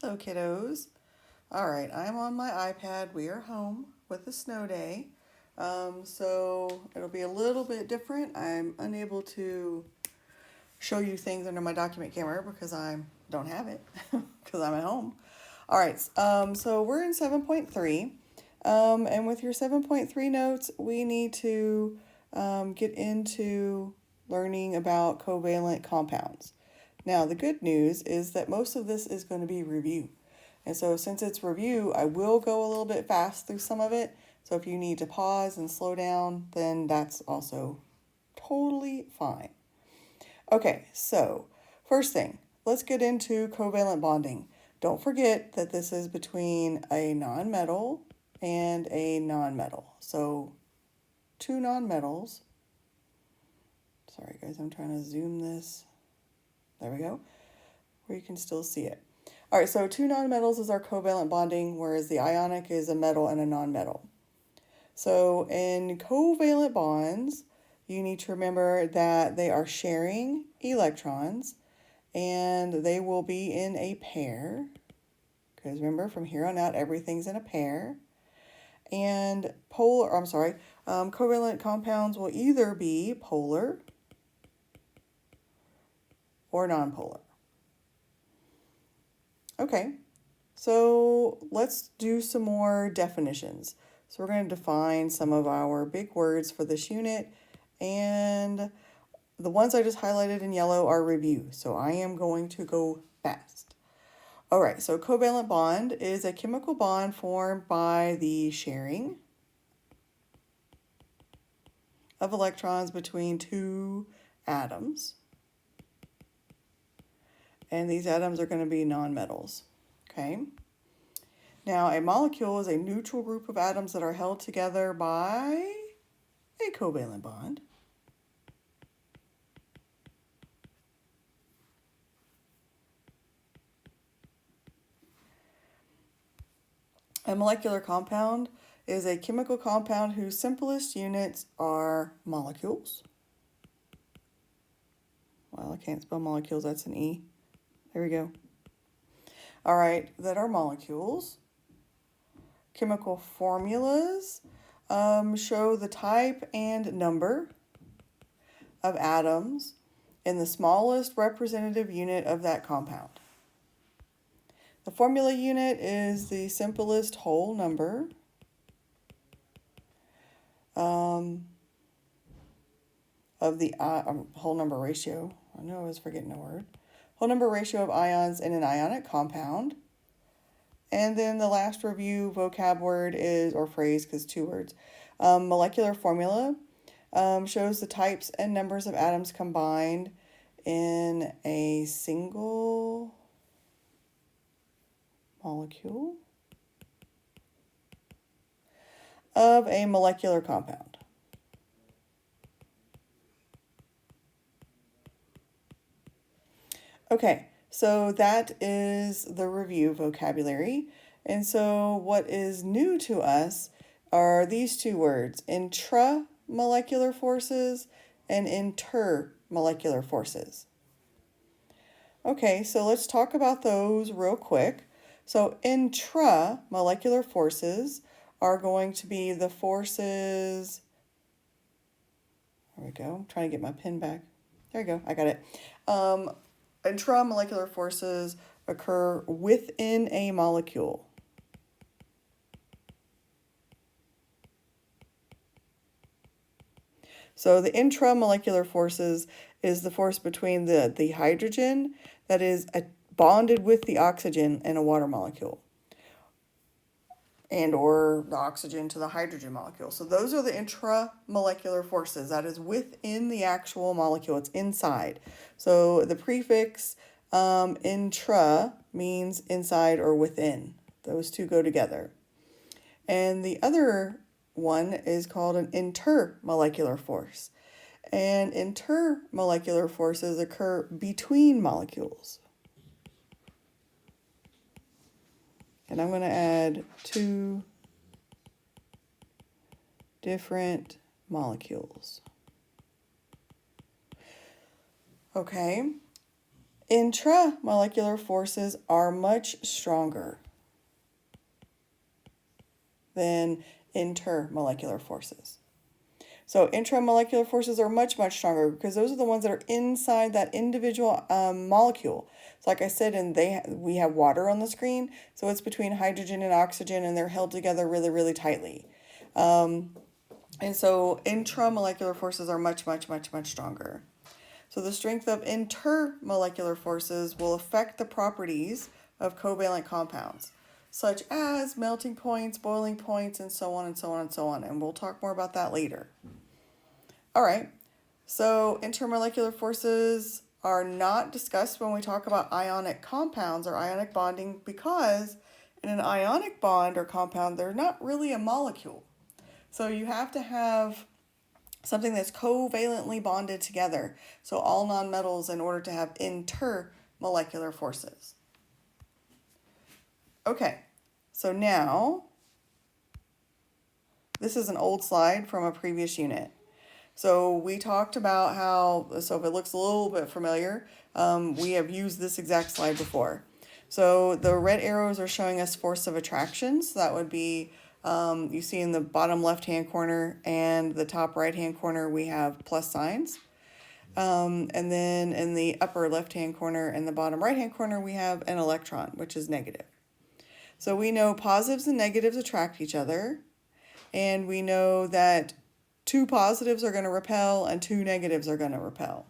Hello, kiddos. All right, I'm on my iPad. We are home with a snow day. So it'll be a little bit different. I'm unable to show you things under my document camera because I don't have it because I'm at home. All right, so we're in 7.3. And with your 7.3 notes, we need to get into learning about covalent compounds. Now, the good news is that most of this is going to be review. And so since it's review, I will go a little bit fast through some of it. So if you need to pause and slow down, then that's also totally fine. Okay, so first thing, let's get into covalent bonding. Don't forget that this is between a nonmetal and a nonmetal. So two nonmetals. Sorry guys, I'm trying to zoom this. There we go, where you can still see it. All right, so two nonmetals is our covalent bonding, whereas the ionic is a metal and a nonmetal. So in covalent bonds, you need to remember that they are sharing electrons and they will be in a pair. Because remember, from here on out, everything's in a pair. And covalent compounds will either be polar or nonpolar. Okay, so let's do some more definitions. So we're going to define some of our big words for this unit, and the ones I just highlighted in yellow are review, so I am going to go fast. All right, so covalent bond is a chemical bond formed by the sharing of electrons between two atoms. And these atoms are going to be nonmetals, okay? Now, a molecule is a neutral group of atoms that are held together by a covalent bond. A molecular compound is a chemical compound whose simplest units are molecules. Well, I can't spell molecules, that's an E. There we go. All right, that are molecules. Chemical formulas show the type and number of atoms in the smallest representative unit of that compound. The formula unit is the simplest whole number of the whole number ratio. I know I was forgetting a word. Whole number ratio of ions in an ionic compound. And then the last review vocab word is, or phrase, because two words. Molecular formula shows the types and numbers of atoms combined in a single molecule of a molecular compound. Okay, so that is the review vocabulary. And so what is new to us are these two words, intramolecular forces and intermolecular forces. Okay, so let's talk about those real quick. So intramolecular forces are going to be the forces, there we go, I'm trying to get my pen back. There we go, I got it. Intramolecular forces occur within a molecule. So the intramolecular forces is the force between the hydrogen that is bonded with the oxygen in a water molecule, and or the oxygen to the hydrogen molecule. So those are the intramolecular forces. That is within the actual molecule. It's inside. So the prefix intra means inside or within. Those two go together. And the other one is called an intermolecular force. And intermolecular forces occur between molecules. And I'm going to add two different molecules. Okay. intramolecular forces are much stronger than intermolecular forces. So intramolecular forces are much, much stronger because those are the ones that are inside that individual molecule. So like I said, we have water on the screen, so it's between hydrogen and oxygen, and they're held together really, really tightly. And so intramolecular forces are much, much, much, much stronger. So the strength of intermolecular forces will affect the properties of covalent compounds, such as melting points, boiling points, and so on and so on and so on. And we'll talk more about that later. All right, so intermolecular forces are not discussed when we talk about ionic compounds or ionic bonding because in an ionic bond or compound, they're not really a molecule. So you have to have something that's covalently bonded together. So all nonmetals in order to have intermolecular forces. Okay, so now this is an old slide from a previous unit. So we talked about how, so if it looks a little bit familiar, we have used this exact slide before. So the red arrows are showing us force of attraction. So that would be, you see in the bottom left-hand corner and the top right-hand corner, we have plus signs. And then in the upper left-hand corner and the bottom right-hand corner, we have an electron, which is negative. So we know positives and negatives attract each other. And we know that 2 positives are going to repel and 2 negatives are going to repel.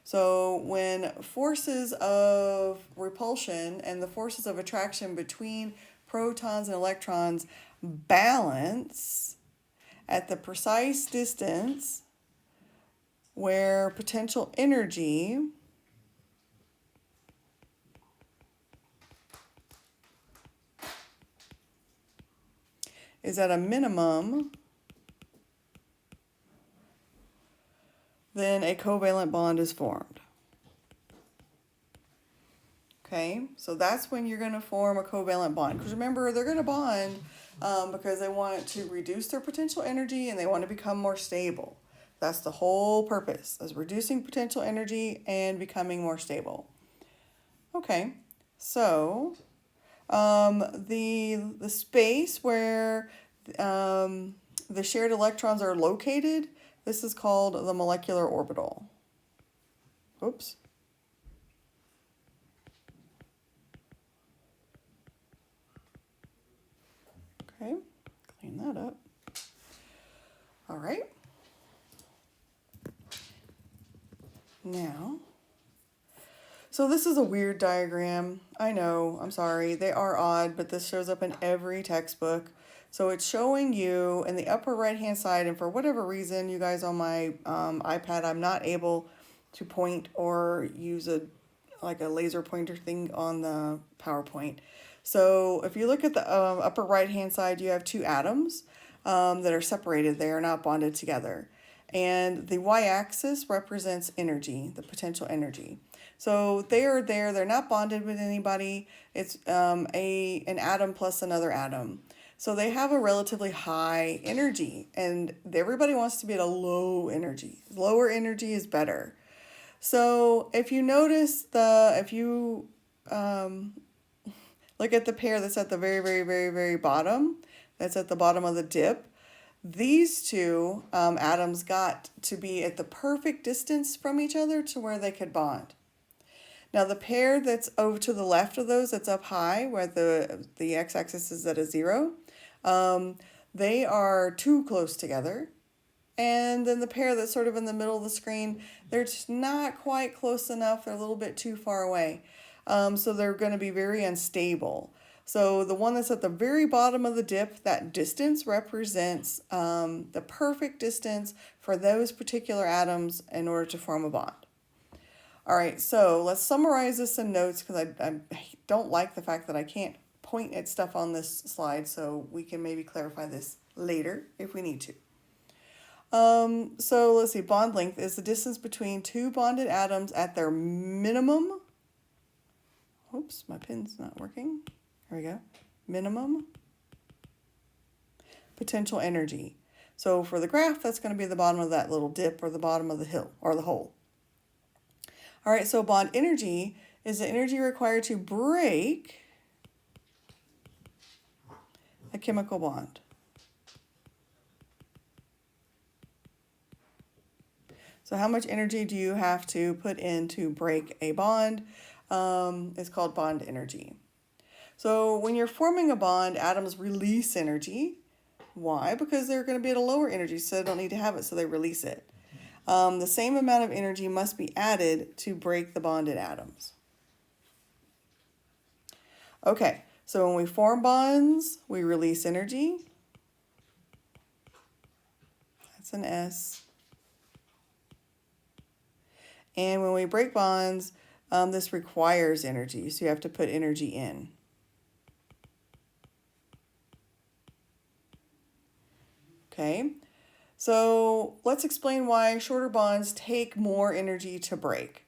So when forces of repulsion and the forces of attraction between protons and electrons balance at the precise distance where potential energy is at a minimum, then a covalent bond is formed. Okay, so that's when you're going to form a covalent bond. Because remember, they're going to bond because they want to reduce their potential energy and they want to become more stable. That's the whole purpose, is reducing potential energy and becoming more stable. Okay, so the space where the shared electrons are located, this is called the molecular orbital. Oops. Okay, clean that up. All right. Now, so this is a weird diagram. I know, I'm sorry, they are odd, but this shows up in every textbook. So it's showing you in the upper right-hand side, and for whatever reason, you guys on my iPad, I'm not able to point or use like a laser pointer thing on the PowerPoint. So if you look at the upper right-hand side, you have 2 atoms that are separated. They are not bonded together. And the y-axis represents energy, the potential energy. So they are there. They're not bonded with anybody. It's an atom plus another atom. So they have a relatively high energy, and everybody wants to be at a low energy. Lower energy is better. So if you notice if you look at the pair that's at the very, very, very, very bottom, that's at the bottom of the dip, these 2 atoms got to be at the perfect distance from each other to where they could bond. Now the pair that's over to the left of those, that's up high, where the x-axis is at a 0, they are too close together. And then the pair that's sort of in the middle of the screen, they're just not quite close enough. They're a little bit too far away. So they're going to be very unstable. So the one that's at the very bottom of the dip, that distance represents the perfect distance for those particular atoms in order to form a bond. All right, so let's summarize this in notes because I don't like the fact that I can't point at stuff on this slide, so we can maybe clarify this later if we need to. So let's see, bond length is the distance between 2 bonded atoms at their minimum. Oops, my pin's not working. Here we go. Minimum potential energy. So for the graph, that's going to be the bottom of that little dip or the bottom of the hill or the hole. All right, so bond energy is the energy required to break a chemical bond. So how much energy do you have to put in to break a bond? It's called bond energy. So when you're forming a bond, atoms release energy. Why? Because they're going to be at a lower energy, so they don't need to have it, so they release it. The same amount of energy must be added to break the bonded atoms. Okay, so when we form bonds, we release energy. That's an S. And when we break bonds, this requires energy, so you have to put energy in. Okay, so let's explain why shorter bonds take more energy to break.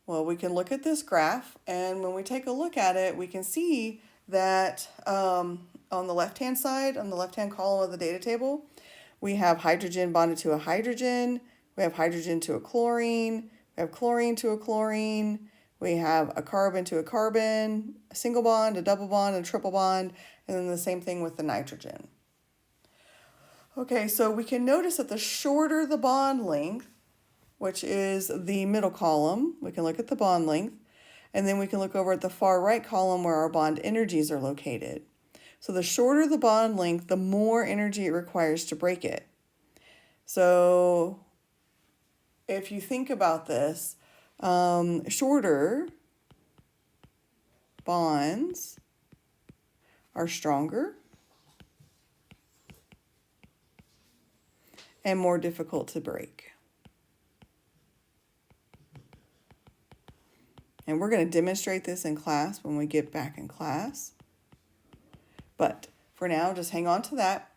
Well, we can look at this graph, and when we take a look at it, we can see that on the left-hand side, on the left-hand column of the data table, we have hydrogen bonded to a hydrogen, we have hydrogen to a chlorine, we have chlorine to a chlorine, we have a carbon to a carbon, a single bond, a double bond, a triple bond, and then the same thing with the nitrogen. Okay, so we can notice that the shorter the bond length, which is the middle column, we can look at the bond length, and then we can look over at the far right column where our bond energies are located. So the shorter the bond length, the more energy it requires to break it. So if you think about this, shorter bonds are stronger and more difficult to break. And we're going to demonstrate this in class when we get back in class. But for now, just hang on to that.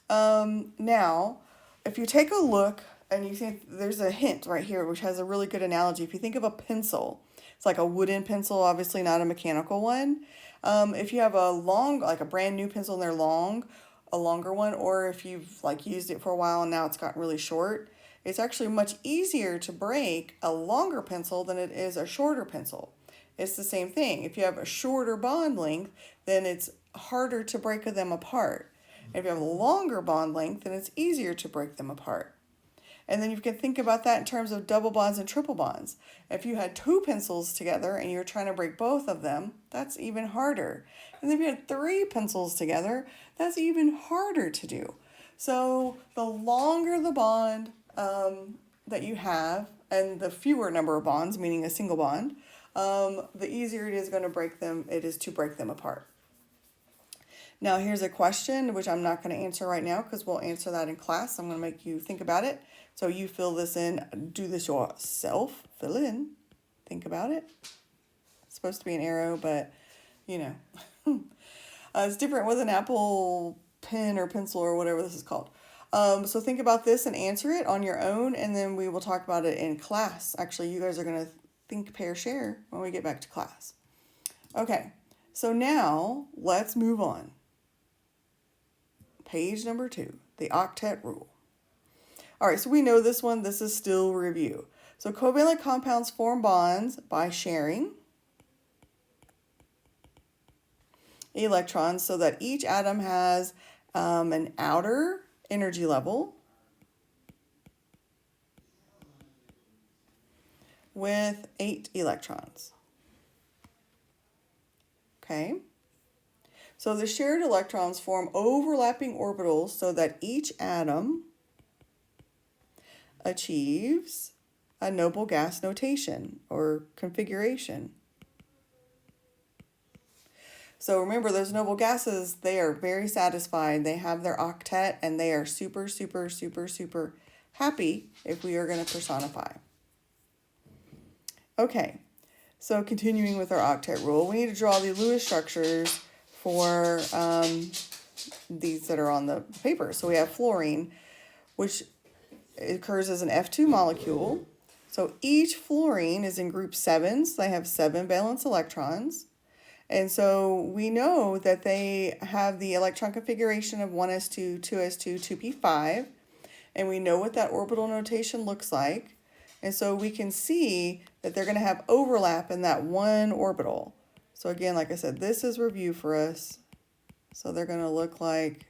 Now, if you take a look and you think there's a hint right here, which has a really good analogy. If you think of a pencil, it's like a wooden pencil, obviously not a mechanical one. If you have a long, like a brand new pencil and they're long, a longer one, or if you've like used it for a while and now it's gotten really short, it's actually much easier to break a longer pencil than it is a shorter pencil. It's the same thing. If you have a shorter bond length, then it's harder to break them apart. If you have a longer bond length, then it's easier to break them apart. And then you can think about that in terms of double bonds and triple bonds. If you had two pencils together and you're trying to break both of them, that's even harder. And then if you had three pencils together, that's even harder to do. So the longer the bond that you have, and the fewer number of bonds, meaning a single bond, the easier it is to break them apart. Now here's a question, which I'm not going to answer right now because we'll answer that in class. I'm going to make you think about it. So you fill this in, do this yourself, fill it in, think about it. It's supposed to be an arrow, but you know, it's different with an Apple pen or pencil or whatever this is called. So think about this and answer it on your own, and then we will talk about it in class. Actually, you guys are going to think, pair, share when we get back to class. Okay, so now let's move on. Page number 2, the octet rule. All right, so we know this one. This is still review. So covalent compounds form bonds by sharing electrons so that each atom has an outer energy level with 8 electrons. Okay. So the shared electrons form overlapping orbitals so that each atom achieves a noble gas notation or configuration. So remember, those noble gases, they are very satisfied. They have their octet and they are super, super, super, super happy if we are going to personify. Okay, so continuing with our octet rule, we need to draw the Lewis structures for these that are on the paper. So we have fluorine, which occurs as an F2 molecule. So each fluorine is in group 7, so they have 7 valence electrons. And so we know that they have the electron configuration of 1s2, 2s2, 2p5, and we know what that orbital notation looks like. And so we can see that they're going to have overlap in that one orbital. So again, like I said, this is review for us. So they're going to look like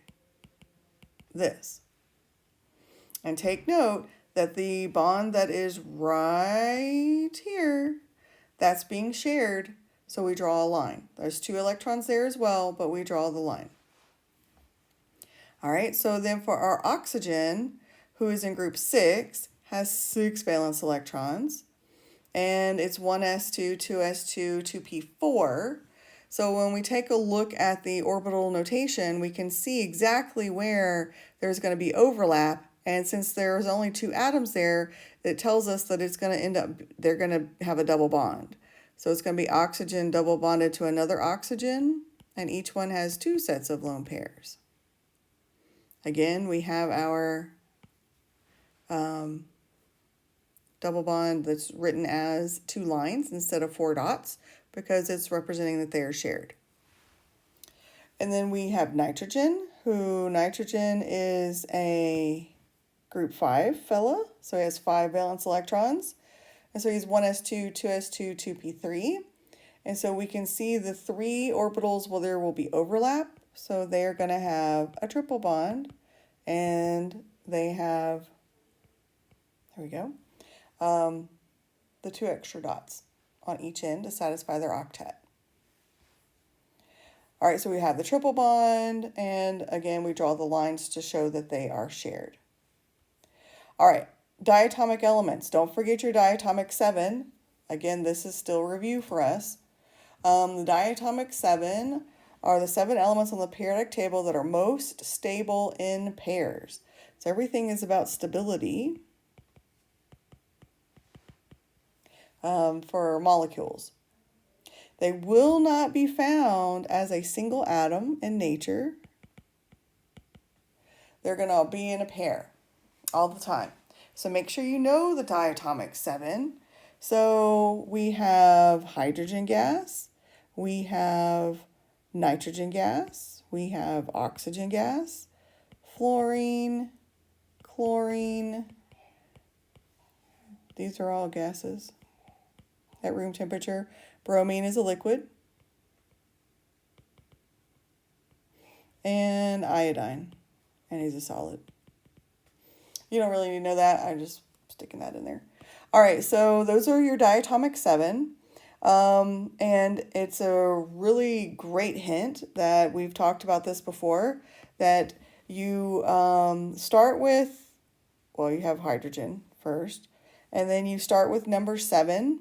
this. And take note that the bond that is right here, that's being shared. So we draw a line. There's 2 electrons there as well, but we draw the line. All right, so then for our oxygen, who is in group 6, has 6 valence electrons. And it's 1s2, 2s2, 2p4. So when we take a look at the orbital notation, we can see exactly where there's going to be overlap. And since there's only 2 atoms there, it tells us that it's going to end up, they're going to have a double bond. So it's going to be oxygen double bonded to another oxygen, and each one has 2 sets of lone pairs. Again, we have our double bond that's written as 2 lines instead of 4 dots because it's representing that they are shared. And then we have nitrogen, who nitrogen is a group 5 fella, so he has 5 valence electrons. And so he's 1s2, 2s2, 2p3. And so we can see the 3 orbitals, well, there will be overlap. So they are going to have a triple bond, and they have, there we go, the 2 extra dots on each end to satisfy their octet. All right, so we have the triple bond, and again, we draw the lines to show that they are shared. All right, diatomic elements. Don't forget your diatomic 7. Again, this is still review for us. The diatomic 7 are the 7 elements on the periodic table that are most stable in pairs. So everything is about stability for molecules. They will not be found as a single atom in nature. They're going to be in a pair all the time. So make sure you know the diatomic 7. So we have hydrogen gas, we have nitrogen gas, we have oxygen gas, fluorine, chlorine. These are all gases at room temperature. Bromine is a liquid. And iodine, and he's a solid. You don't really need to know that. I'm just sticking that in there. All right, so those are your diatomic 7. And it's a really great hint that we've talked about this before, that you start with, well, you have hydrogen first, and then you start with number 7,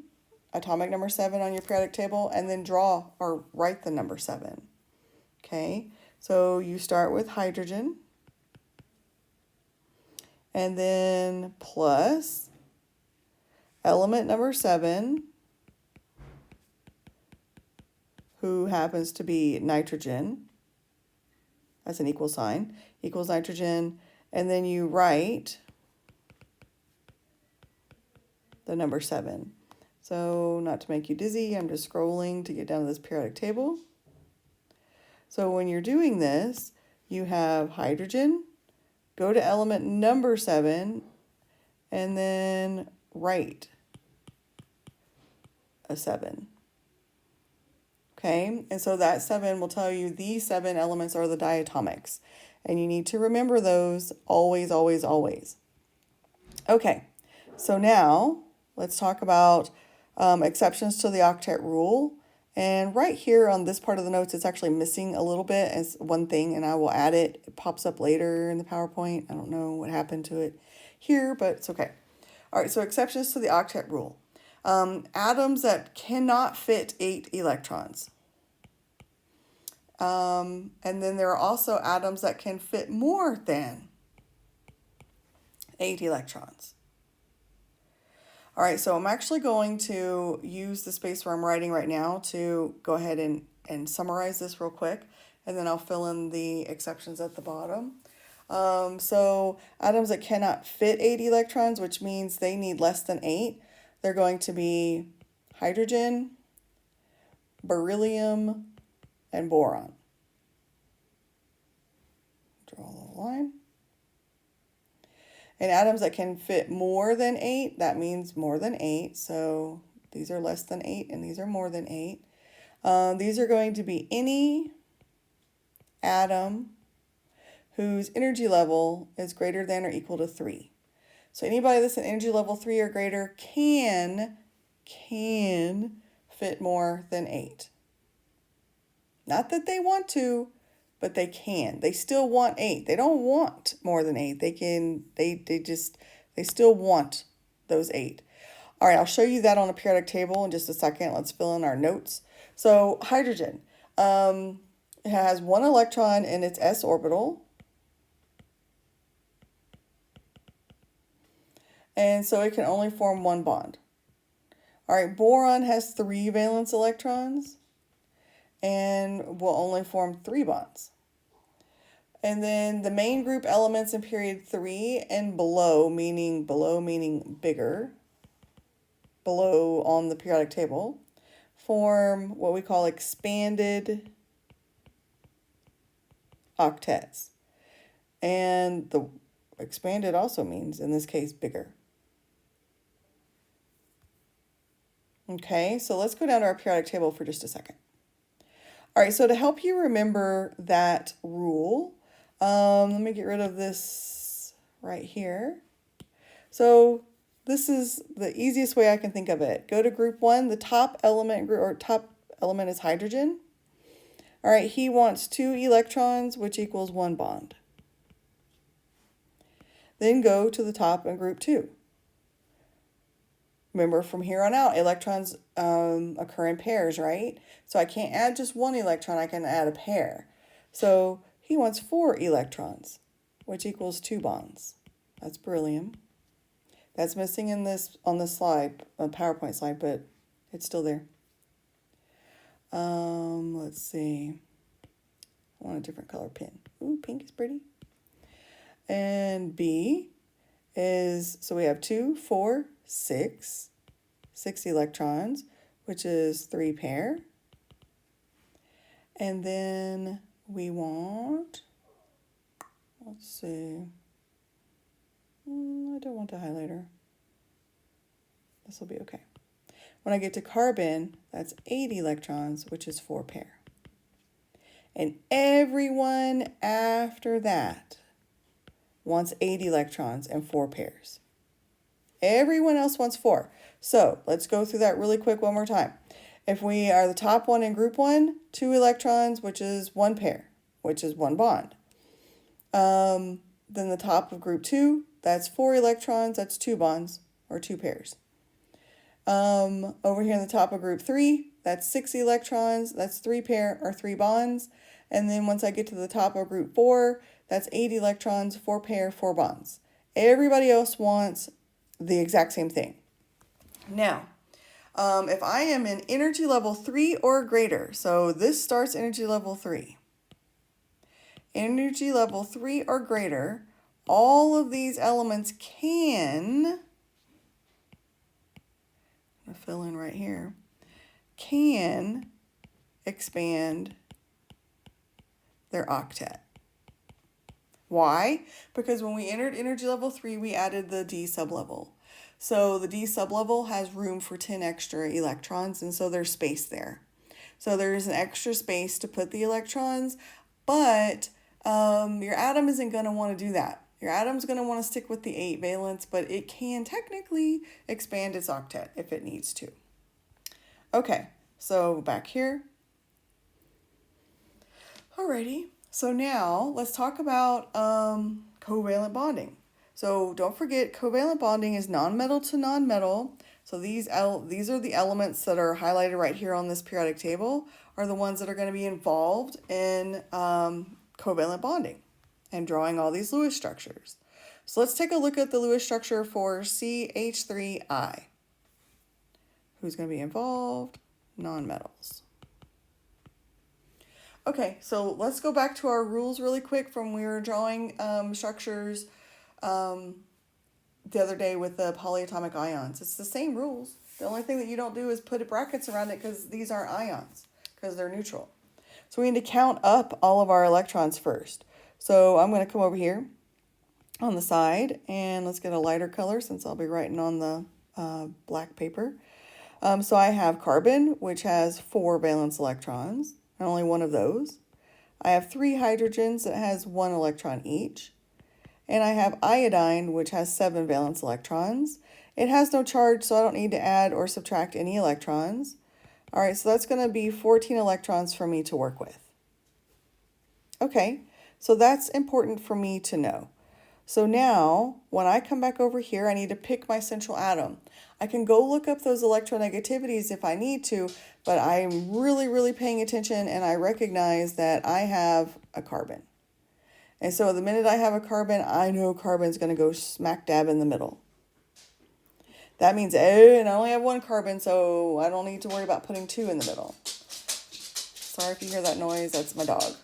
atomic number 7 on your periodic table, and then draw or write the number 7. Okay, so you start with hydrogen, and then plus element number 7, who happens to be nitrogen. That's an equal sign, equals nitrogen, and then you write the number 7. So not to make you dizzy, I'm just scrolling to get down to this periodic table. So when you're doing this, you have hydrogen, go to element number 7, and then write a 7. Okay, and so that 7 will tell you these 7 elements are the diatomics. And you need to remember those always, always, always. Okay, so now let's talk about exceptions to the octet rule. And right here on this part of the notes, it's actually missing a little bit as one thing, and I will add it. It pops up later in the PowerPoint. I don't know what happened to it here, but it's okay. All right, so exceptions to the octet rule. Atoms that cannot fit 8 electrons. And then there are also atoms that can fit more than 8 electrons. All right, so I'm actually going to use the space where I'm writing right now to go ahead and summarize this real quick, and then I'll fill in the exceptions at the bottom. So atoms that cannot fit 8 electrons, which means they need less than 8, they're going to be hydrogen, beryllium, and boron. Draw a little line. And atoms that can fit more than 8, that means more than 8. So these are less than 8 and these are more than 8. These are going to be any atom whose energy level is greater than or equal to 3. So anybody that's an energy level 3 or greater can fit more than 8. Not that they want to, but they can. They still want 8. They don't want more than 8. They still want those 8. All right, I'll show you that on a periodic table in just a second. Let's fill in our notes. So hydrogen, it has 1 electron in its s orbital. And so it can only form 1 bond. All right, boron has 3 valence electrons and will only form 3 bonds. And then the main group elements in period 3 and below meaning bigger, below on the periodic table, form what we call expanded octets. And the expanded also means, in this case, bigger. Okay, so let's go down to our periodic table for just a second. All right, so to help you remember that rule, let me get rid of this right here. So this is the easiest way I can think of it. Go to group 1, the top element is hydrogen. All right, he wants 2 electrons, which equals 1 bond. Then go to the top in group 2. Remember, from here on out, electrons occur in pairs, right? So I can't add just 1 electron, I can add a pair. So he wants 4 electrons, which equals 2 bonds. That's beryllium. That's missing in this on this slide, a PowerPoint slide, but it's still there. Let's see. I want a different color pen. Ooh, pink is pretty. And B is, so we have 2, 4, 6 electrons, which is 3 pair. And then we want, let's see, I don't want a highlighter. This will be okay. When I get to carbon, that's 8 electrons, which is 4 pair. And everyone after that wants 8 electrons and 4 pairs. Everyone else wants 4. So let's go through that really quick one more time. If we are the top one in group 1, 2 electrons, which is 1 pair, which is 1 bond. Then the top of group 2, that's 4 electrons, that's 2 bonds, or 2 pairs. Over here in the top of group 3, that's 6 electrons, that's 3 pair, or 3 bonds. And then once I get to the top of group 4, that's 8 electrons, 4 pair, 4 bonds. Everybody else wants the exact same thing. Now, if I am in energy level 3 or greater, so this starts energy level 3. Energy level 3 or greater, all of these elements can, I'm going to fill in right here, can expand their octet. Why? Because when we entered energy level 3, we added the D sublevel. So the D sublevel has room for 10 extra electrons, and so there's space there. So there's an extra space to put the electrons, but your atom isn't going to want to do that. Your atom's going to want to stick with the 8 valence, but it can technically expand its octet if it needs to. Okay, so back here. Alrighty, so now let's talk about covalent bonding. So don't forget, covalent bonding is nonmetal to nonmetal. So these are the elements that are highlighted right here on this periodic table are the ones that are going to be involved in covalent bonding and drawing all these Lewis structures. So let's take a look at the Lewis structure for CH3I. Who's going to be involved? Nonmetals. Okay, so let's go back to our rules really quick from when we were drawing structures the other day with the polyatomic ions. It's the same rules. The only thing that you don't do is put brackets around it because these aren't ions, because they're neutral. So we need to count up all of our electrons first. So I'm going to come over here on the side. And let's get a lighter color since I'll be writing on the black paper. So I have carbon, which has 4 valence electrons, and only one of those. I have 3 hydrogens that has 1 electron each. And I have iodine, which has 7 valence electrons. It has no charge, so I don't need to add or subtract any electrons. All right, so that's going to be 14 electrons for me to work with. Okay, so that's important for me to know. So now, when I come back over here, I need to pick my central atom. I can go look up those electronegativities if I need to, but I'm really paying attention, and I recognize that I have a carbon. And so the minute I have a carbon, I know carbon's going to go smack dab in the middle. That means, and I only have 1 carbon, so I don't need to worry about putting 2 in the middle. Sorry if you hear that noise, that's my dog.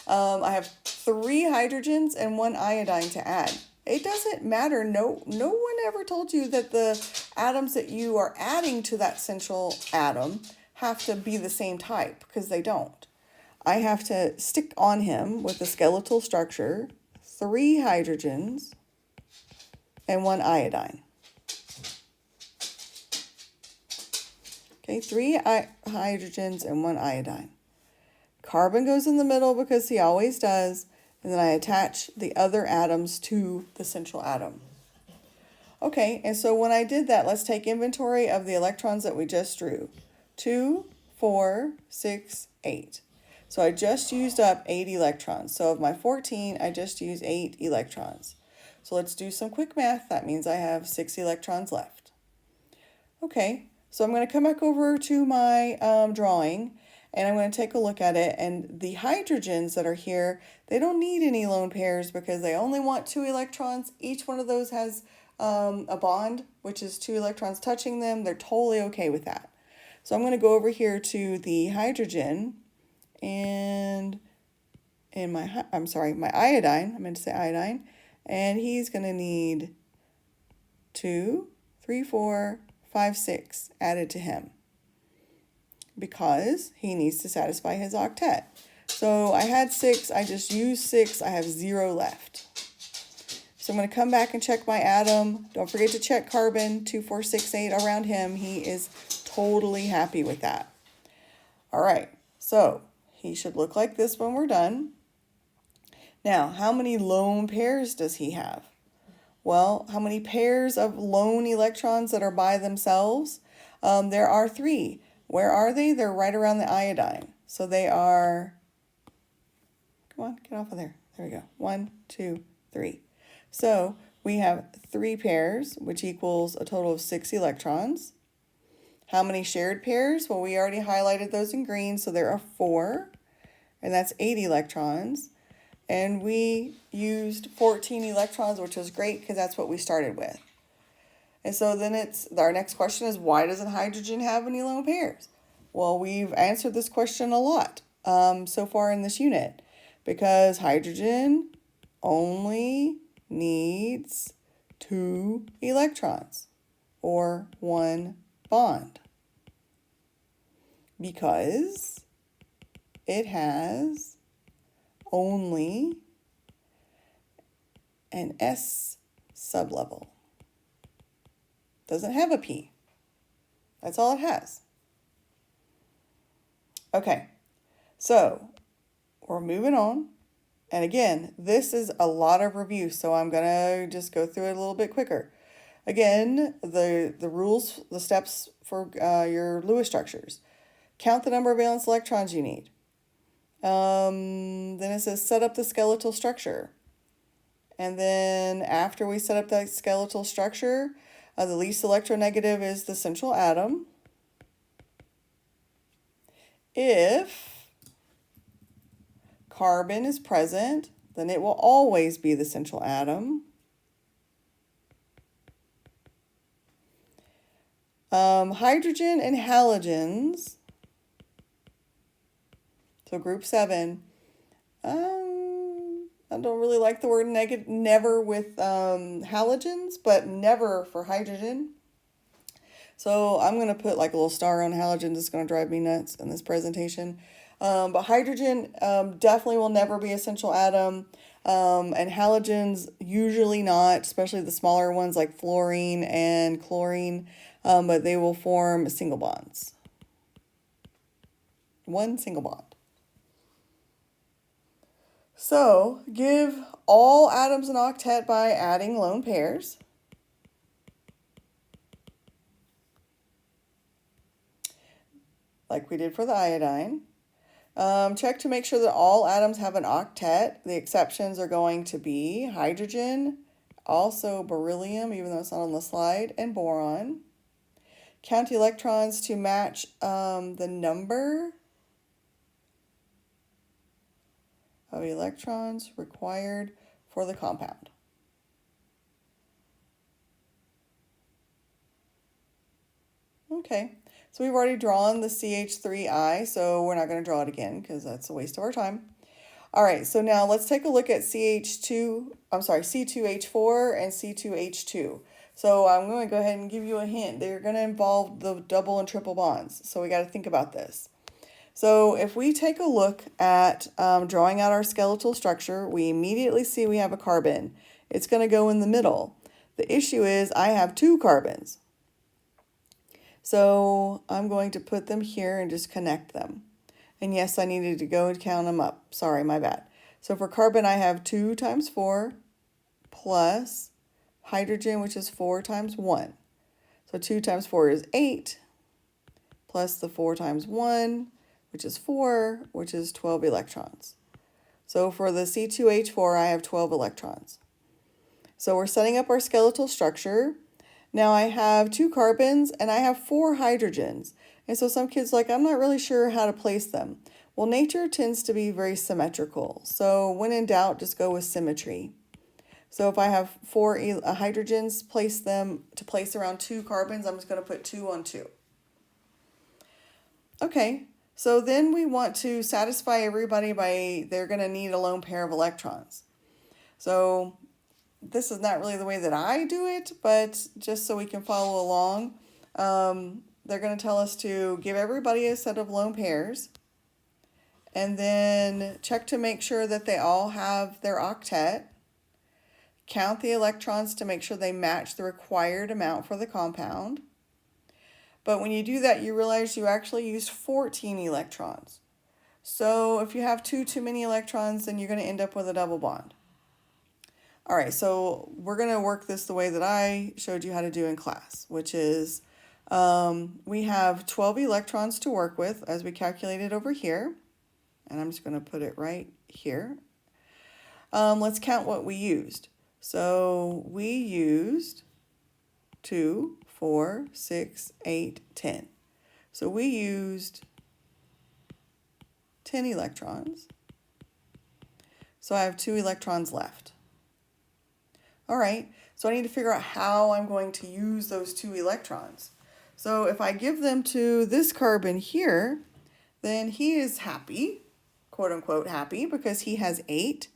I have 3 hydrogens and 1 iodine to add. It doesn't matter. No one ever told you that the atoms that you are adding to that central atom have to be the same type, because they don't. I have to stick on him with the skeletal structure, 3 hydrogens and 1 iodine. Okay, 3 hydrogens and 1 iodine. Carbon goes in the middle because he always does, and then I attach the other atoms to the central atom. Okay, and so when I did that, let's take inventory of the electrons that we just drew. 2, 4, 6, 8. So I just used up 8 electrons. So of my 14, I just used 8 electrons. So let's do some quick math. That means I have 6 electrons left. Okay, so I'm going to come back over to my drawing, and I'm going to take a look at it. And the hydrogens that are here, they don't need any lone pairs because they only want 2 electrons. Each one of those has a bond, which is 2 electrons touching them. They're totally okay with that. So I'm going to go over here to the hydrogen and my iodine. I meant to say iodine. And he's going to need 2, 3, 4, 5, 6 added to him, because he needs to satisfy his octet. So I had 6, I just used 6, I have 0 left. So I'm going to come back and check my atom. Don't forget to check carbon, 2, 4, 6, 8 around him. He is totally happy with that. All right, so he should look like this when we're done. Now, how many lone pairs does he have? Well, how many pairs of lone electrons that are by themselves? There are 3. Where are they? They're right around the iodine. So they are, come on, get off of there. There we go. 1, 2, 3. So we have 3 pairs, which equals a total of 6 electrons. How many shared pairs? Well, we already highlighted those in green, so there are 4, and that's 8 electrons. And we used 14 electrons, which was great because that's what we started with. And so then our next question is, why doesn't hydrogen have any lone pairs? Well, we've answered this question a lot so far in this unit, because hydrogen only needs 2 electrons or 1 bond, because it has only an S sublevel. Doesn't have a P. That's all it has. Okay, so we're moving on. And again, this is a lot of review, so I'm going to just go through it a little bit quicker. Again, the rules, the steps for your Lewis structures. Count the number of valence electrons you need. Then it says set up the skeletal structure. And then after we set up that skeletal structure, the least electronegative is the central atom. If carbon is present, then it will always be the central atom. Hydrogen and halogens, so group 7, I don't really like the word never with halogens, but never for hydrogen. So I'm going to put like a little star on halogen. It's going to drive me nuts in this presentation. But hydrogen definitely will never be a central atom. and halogens usually not, especially the smaller ones like fluorine and chlorine, but they will form single bonds. One single bond. So give all atoms an octet by adding lone pairs. Like we did for the iodine. Check to make sure that all atoms have an octet. The exceptions are going to be hydrogen, also beryllium, even though it's not on the slide, and boron. Count electrons to match the number of electrons required for the compound. Okay, so we've already drawn the CH3I, so we're not going to draw it again because that's a waste of our time. All right, so now let's take a look at C2H4 and C2H2. So I'm going to go ahead and give you a hint. They're going to involve the double and triple bonds, so we got to think about this. So if we take a look at drawing out our skeletal structure, we immediately see we have a carbon. It's going to go in the middle. The issue is I have two carbons. So I'm going to put them here and just connect them. And yes, I needed to go and count them up. Sorry, my bad. So for carbon, I have 2 times 4 plus hydrogen, which is 4 times 1. So 2 times 4 is 8, plus the 4 times 1, which is 4, which is 12 electrons. So for the C2H4, I have 12 electrons. So we're setting up our skeletal structure. Now I have 2 carbons and I have 4 hydrogens. And so some kids are like, I'm not really sure how to place them. Well, nature tends to be very symmetrical. So when in doubt, just go with symmetry. So if I have 4 hydrogens, place around 2 carbons, I'm just going to put 2 on 2. Okay, so then we want to satisfy everybody by they're going to need a lone pair of electrons. So this is not really the way that I do it, but just so we can follow along, they're going to tell us to give everybody a set of lone pairs and then check to make sure that they all have their octet. Count the electrons to make sure they match the required amount for the compound. But when you do that, you realize you actually used 14 electrons. So if you have 2 too many electrons, then you're going to end up with a double bond. All right, so we're going to work this the way that I showed you how to do in class, which is we have 12 electrons to work with as we calculated over here. And I'm just going to put it right here. Let's count what we used. So we used 2, 4, 6, 8, 10. So we used 10 electrons. So I have 2 electrons left. All right, so I need to figure out how I'm going to use those 2 electrons. So if I give them to this carbon here, then he is happy, quote unquote happy, because he has 8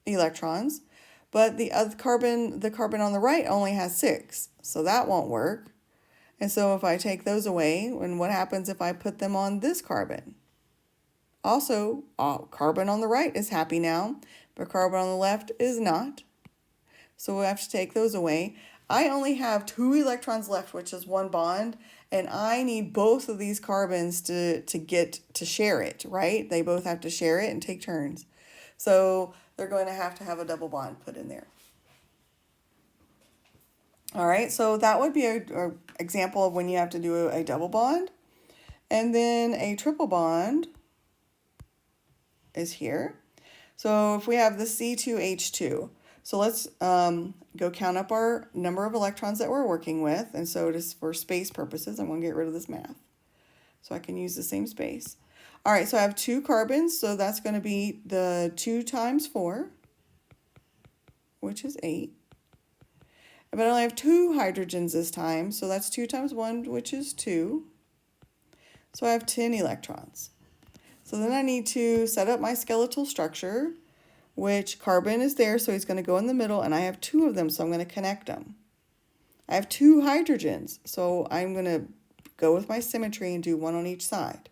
electrons. But the other carbon on the right only has 6, so that won't work. And so if I take those away, and what happens if I put them on this carbon? Also, carbon on the right is happy now, but carbon on the left is not. So we have to take those away. I only have 2 electrons left, which is 1 bond, and I need both of these carbons to share it, right? They both have to share it and take turns. So they're going to have a double bond put in there. All right, so that would be an example of when you have to do a double bond. And then a triple bond is here. So if we have the C2H2, so let's go count up our number of electrons that we're working with. And so just for space purposes, I'm going to get rid of this math so I can use the same space. All right, so I have 2 carbons, so that's going to be the 2 times 4, which is 8. But I only have 2 hydrogens this time, so that's 2 times 1, which is 2. So I have 10 electrons. So then I need to set up my skeletal structure, which carbon is there, so he's going to go in the middle, and I have 2 of them, so I'm going to connect them. I have 2 hydrogens, so I'm going to go with my symmetry and do 1 on each side.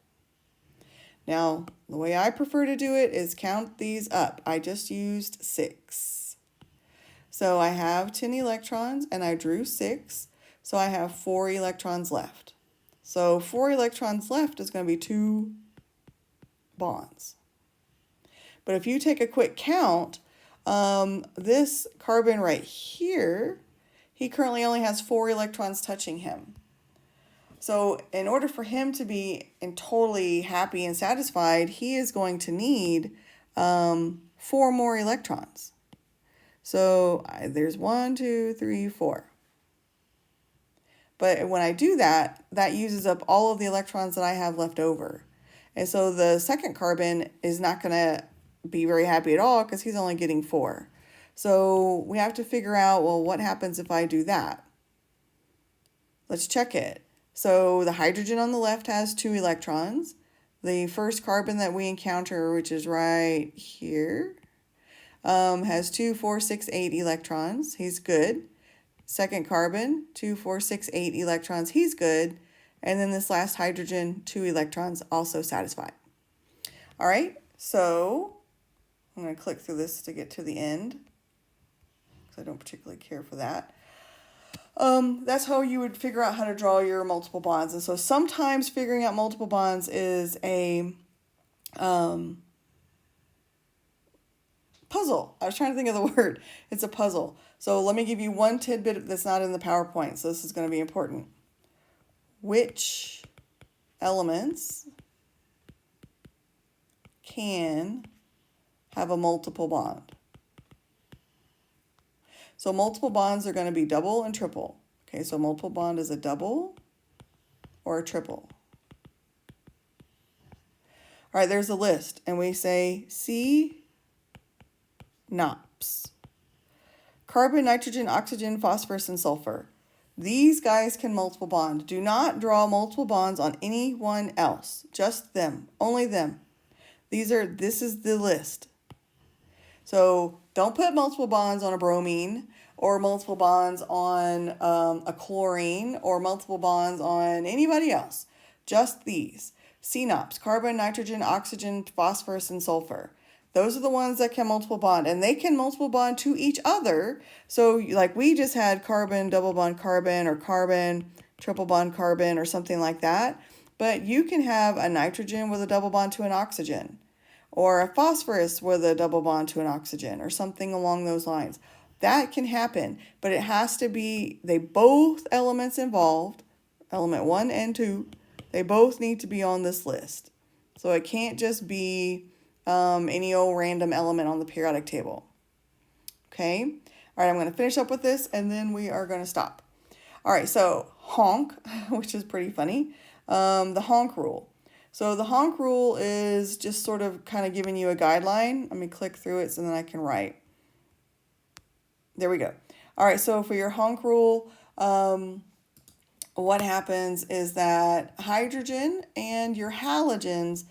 Now, the way I prefer to do it is count these up. I just used 6. So I have 10 electrons and I drew 6. So I have 4 electrons left. So 4 electrons left is going to be 2 bonds. But if you take a quick count, this carbon right here, he currently only has 4 electrons touching him. So in order for him to be totally happy and satisfied, he is going to need 4 more electrons. So there's 1, 2, 3, 4. But when I do that, that uses up all of the electrons that I have left over. And so the second carbon is not going to be very happy at all because he's only getting 4. So we have to figure out, well, what happens if I do that? Let's check it. So the hydrogen on the left has 2 electrons. The first carbon that we encounter, which is right here, has 2, 4, 6, 8 electrons. He's good. Second carbon, 2, 4, 6, 8 electrons. He's good. And then this last hydrogen, 2 electrons, also satisfied. All right, so I'm going to click through this to get to the end because I don't particularly care for that. That's how you would figure out how to draw your multiple bonds. And so sometimes figuring out multiple bonds is a puzzle. I was trying to think of the word. It's a puzzle. So let me give you one tidbit that's not in the PowerPoint. So this is going to be important. Which elements can have a multiple bond? So multiple bonds are going to be double and triple. Okay, so multiple bond is a double or a triple. All right, there's a list, and we say C NOPs. Carbon, nitrogen, oxygen, phosphorus, and sulfur. These guys can multiple bond. Do not draw multiple bonds on anyone else. Just them. Only them. This is the list. So don't put multiple bonds on a bromine or multiple bonds on a chlorine or multiple bonds on anybody else. Just these. CNOPs, carbon, nitrogen, oxygen, phosphorus, and sulfur. Those are the ones that can multiple bond, and they can multiple bond to each other. So like we just had carbon, double bond carbon, or carbon, triple bond carbon, or something like that. But you can have a nitrogen with a double bond to an oxygen, or a phosphorus with a double bond to an oxygen, or something along those lines. That can happen, but it has to be, both elements involved, element 1 and 2, they both need to be on this list. So it can't just be any old random element on the periodic table. Okay? All right, I'm going to finish up with this, and then we are going to stop. All right, so honk, which is pretty funny, the honk rule. So the honk rule is just sort of kind of giving you a guideline. Let me click through it so then I can write. There we go. All right, so for your honk rule, what happens is that hydrogen and your halogens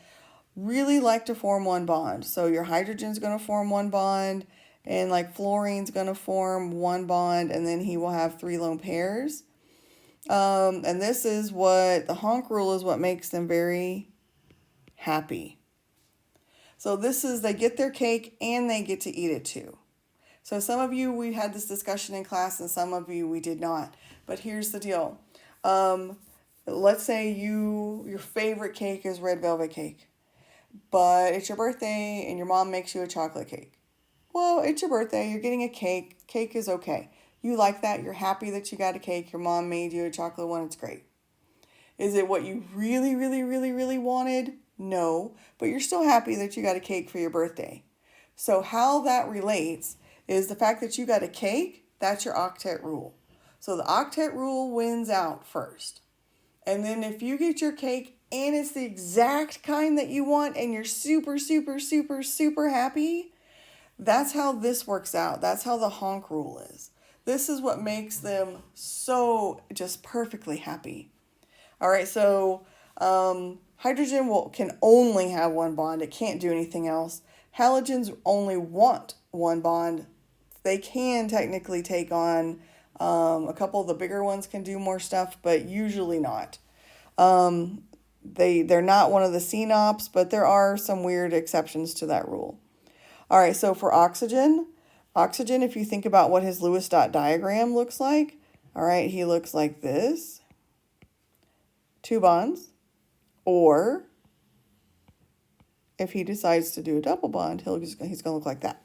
really like to form one bond. So your hydrogen's going to form one bond, and like fluorine's going to form one bond, and then he will have 3 lone pairs. And this is what the honk rule is, what makes them very happy. So this is, they get their cake and they get to eat it too. So some of you, we had this discussion in class, and some of you we did not. But here's the deal. Let's say your favorite cake is red velvet cake, but it's your birthday and your mom makes you a chocolate cake. Well, it's your birthday, you're getting a cake. Cake is okay. You like that, you're happy that you got a cake, your mom made you a chocolate one, it's great. Is it what you really, really, really, really wanted? No, but you're still happy that you got a cake for your birthday. So how that relates is the fact that you got a cake, that's your octet rule. So the octet rule wins out first. And then if you get your cake and it's the exact kind that you want and you're super, super, super, super happy, that's how this works out. That's how the honk rule is. This is what makes them so just perfectly happy. All right, so hydrogen can only have one bond. It can't do anything else. Halogens only want one bond. They can technically take on a couple of the bigger ones can do more stuff, but usually not. they're not one of the CNOPs, but there are some weird exceptions to that rule. All right, so for oxygen, if you think about what his Lewis dot diagram looks like, all right, he looks like this. 2 bonds. Or if he decides to do a double bond, he's going to look like that.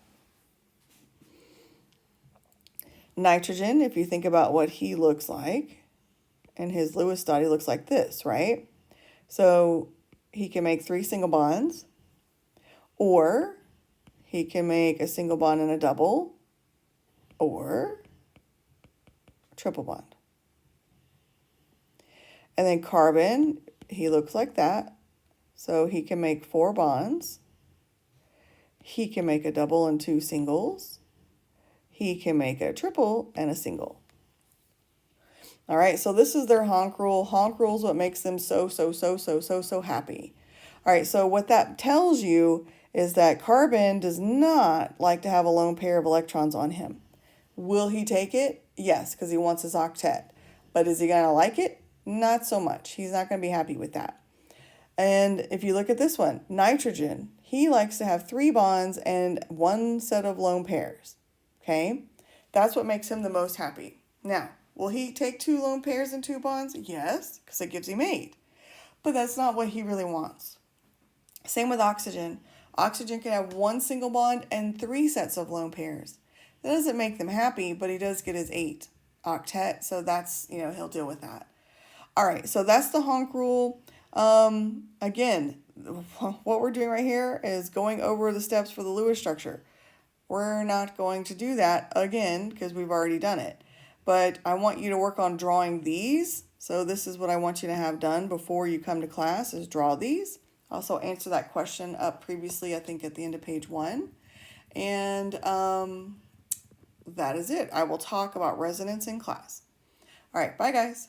Nitrogen, if you think about what he looks like, and his Lewis dot, he looks like this, right? So he can make 3 single bonds, or he can make a single bond and a double, or a triple bond. And then carbon, he looks like that. So he can make 4 bonds. He can make a double and 2 singles. He can make a triple and a single. All right, so this is their honk rule. Honk rule is what makes them so happy. All right, so what that tells you is that carbon does not like to have a lone pair of electrons on him. Will he take it? Yes, because he wants his octet. But is he going to like it? Not so much. He's not going to be happy with that. And if you look at this one, nitrogen, he likes to have 3 bonds and 1 set of lone pairs. Okay, that's what makes him the most happy. Now, will he take 2 lone pairs and 2 bonds? Yes, because it gives him 8. But that's not what he really wants. Same with oxygen. Oxygen can have 1 single bond and 3 sets of lone pairs. That doesn't make them happy, but he does get his 8 octet, so that's, he'll deal with that. All right, so that's the honk rule. Again, what we're doing right here is going over the steps for the Lewis structure. We're not going to do that again because we've already done it. But I want you to work on drawing these. So this is what I want you to have done before you come to class, is draw these. Also answer that question up previously, I think at the end of page 1. And that is it. I will talk about resonance in class. All right, bye guys.